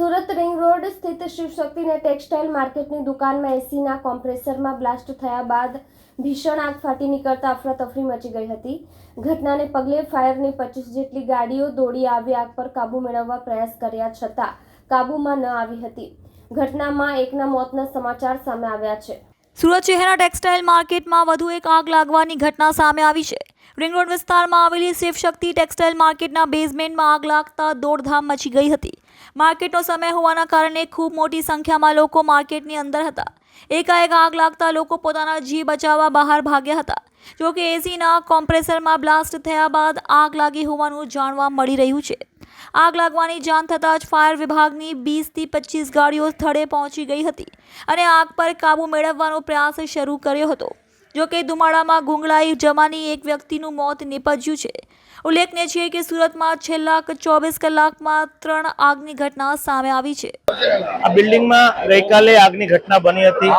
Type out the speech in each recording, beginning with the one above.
Surat ring road સ્થિત શિવશક્તિને textile માર્કેટની દુકાનમાં એસીના કોમ્પ્રેસરમાં બ્લાસ્ટ થયા બાદ ભીષણ આગ ફાટી નીકળતા અફરાતફરી મચી ગઈ હતી। ઘટનાને પગલે ફાયરની 25 જેટલી ગાડીઓ દોડી આવી આગ પર કાબુ મેળવવા પ્રયાસ કર્યા છતાં કાબૂમાં ન આવી હતી। ઘટનામાં એકના મોતના સમાચાર સામે આવ્યા છે। સુરત શહેરના ટેક્સટાઇલ માર્કેટમાં વધુ એક આગ લાગવાની ઘટના સામે આવી છે। રિંગ રોડ વિસ્તારમાં આવેલી શિવશક્તિ ટેક્સટાઇલ માર્કેટના બેઝમેન્ટમાં આગ લાગતા દોડધામ મચી ગઈ હતી। માર્કેટનો સમય હોવાના કારણે ખૂબ મોટી સંખ્યામાં લોકો માર્કેટની અંદર હતા। એકાએક આગ લાગતા લોકો પોતાના જીવ બચાવવા બહાર ભાગ્યા હતા। જો કે એસીના કોમ્પ્રેસરમાં બ્લાસ્ટ થયા બાદ આગ લાગી હોવાનું જાણવા મળી રહ્યું છે। આગ લાગવાની જાણ થતાં જ ફાયર વિભાગની 20 થી 25 ગાડીઓ સ્થળે પહોંચી ગઈ હતી અને આગ પર કાબૂ મેળવવાનો પ્રયાસ શરૂ કર્યો હતો। જો કે ધુમાડામાં ગુંગળાઈ જવાની એક વ્યક્તિનું મોત નીપજ્યું છે। ઉલ્લેખનીય છે કે સુરતમાં છેલ્લા 24 કલાકમાં 3 આગની ઘટના સામે આવી છે। આ બિલ્ડિંગમાં ગઈકાલે આગની ઘટના બની હતી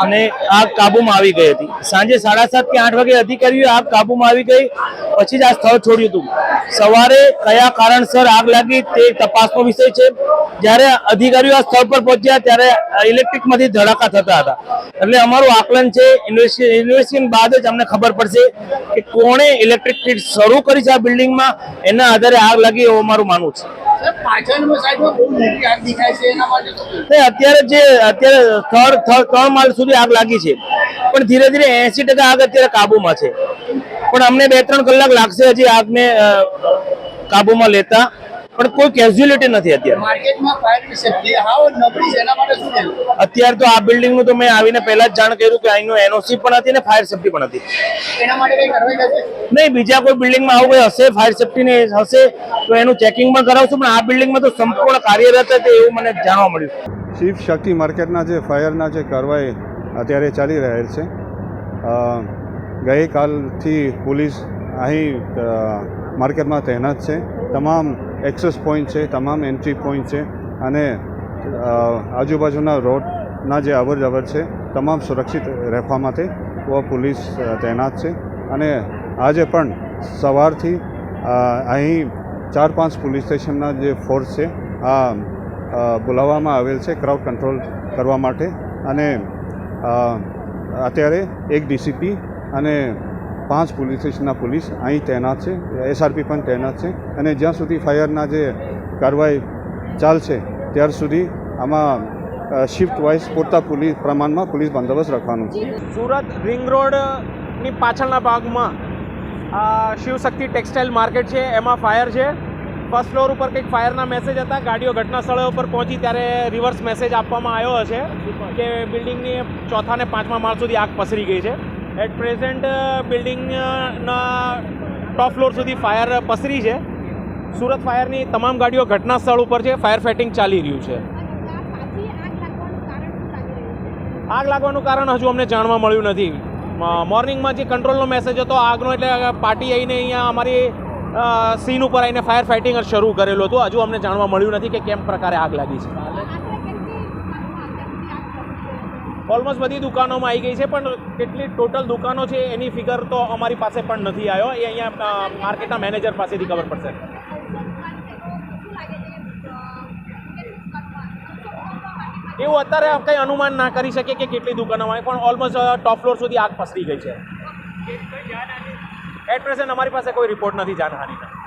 અને આગ કાબૂમાં આવી ગઈ હતી। સાંજે 7:30 કે 8 વાગે અધિકારીઓ આગ કાબૂમાં આવી ગઈ પછી જ આ સ્થળ છોડ્યું હતું। સવારે કયા કારણસર આગ લાગી તે તપાસનો વિષય છે। જ્યારે અધિકારીઓ આ સ્થળ પર પહોંચ્યા ત્યારે ઇલેક્ટ્રિકમાંથી ધડાકા થતા હતા। એટલે અમારું આકલન છે ઇન્વેસ્ટિગેશન બાદ જ અમને ખબર પડશે કે કોણે ઇલેક્ટ્રિક ફિટ શરૂ કરી છે આ બિલ્ડિંગમાં, એના આધારે આગ લાગી એવું અમારું માનવું છે। અત્યારે 3 માળ સુધી આગ લાગી છે પણ ધીરે ધીરે 80% આગ અત્યારે કાબુમાં છે, પણ અમને 2-3 કલાક લાગશે હજી આગને કાબુમાં લેતા, પણ કોઈ કેઝ્યુઅલિટી નથી અત્યારે તો આ બિલ્ડિંગ નું તો મેં આવીને પહેલા જ જાણ કર્યું કે અહીંનું એનઓસી પણ હતી ને ફાયર સેફટી પણ હતી। નહીં, બીજા કોઈ બિલ્ડિંગમાં આવું કોઈ હશે ફાયર સેફટી ને હશે તો એનું ચેકિંગ પણ કરાવશું, પણ આ બિલ્ડિંગમાં તો સંપૂર્ણ કાર્યરત હતી એવું મને જાણવા મળ્યું। શિવ શક્તિ માર્કેટના જે ફાયરના જે કાર્યવાહી અત્યારે ચાલી રહેલ છે, ગઈકાલથી પોલીસ અહીં માર્કેટમાં તૈનાત છે। તમામ એક્સેસ પોઈન્ટ છે, તમામ એન્ટ્રી પોઈન્ટ છે અને આજુબાજુના રોડના જે અવર જવર છે તમામ સુરક્ષિત રહેવા માટે પોલીસ તૈનાત છે। અને આજે પણ સવારથી અહીં 4-5 પોલીસ સ્ટેશનના જે ફોર્સ છે આ બોલાવવામાં આવેલ છે ક્રાઉડ કંટ્રોલ કરવા માટે। અને અત્યારે એક ડીસીપી અને 5 પોલીસ સ્ટેશનના પોલીસ અહીં તૈનાત છે, એસઆરપી પણ તૈનાત છે અને જ્યાં સુધી ફાયરના જે કાર્યવાહી ચાલશે ત્યાર સુધી આમાં શિફ્ટ વાઇઝ પૂરતા પોલીસ પ્રમાણમાં પોલીસ બંદોબસ્ત રાખવાનું છે। સુરત રિંગ રોડની પાછળના ભાગમાં શિવશક્તિ ટેક્સટાઇલ માર્કેટ છે, એમાં ફાયર છે। ફર્સ્ટ ફ્લોર ઉપર કંઈક ફાયરના મેસેજ હતા, ગાડીઓ ઘટના સ્થળે ઉપર પહોંચી ત્યારે રિવર્સ મેસેજ આપવામાં આવ્યો હશે કે બિલ્ડિંગની 4થા અને 5મા માળ સુધી આગ પસરી ગઈ છે। એટ પ્રેઝન્ટ બિલ્ડિંગના ટોપ ફ્લોર સુધી ફાયર પસરી છે। સુરત ફાયરની તમામ ગાડીઓ ઘટના સ્થળ ઉપર છે, ફાયર ફાઇટિંગ ચાલી રહ્યું છે। આગ લાગવાનું કારણ હજુ અમને જાણવા મળ્યું નથી। મોર્નિંગમાં જે કંટ્રોલનો મેસેજ હતો આગનો, એટલે પાર્ટી આવીને અહીંયા અમારી સીન ઉપર આવીને ફાયર ફાઇટિંગ શરૂ કરેલું હતું। હજુ અમને જાણવા મળ્યું નથી કે કેમ પ્રકારે આગ લાગી છે। ઓલમોસ્ટ બધી દુકાનોમાં આવી ગઈ છે, પણ કેટલી ટોટલ દુકાનો છે એની ફિગર તો અમારી પાસે પણ નથી આવ્યો, એ અહીંયા માર્કેટના મેનેજર પાસેથી ખબર પડશે। એવું અત્યારે કંઈ અનુમાન ના કરી શકીએ કે કેટલી દુકાનોમાં, પણ ઓલમોસ્ટ ટોપ ફ્લોર સુધી આગ પસરી ગઈ છે। એટ પ્રેઝન્ટ અમારી પાસે કોઈ રિપોર્ટ નથી જાનહાનિના।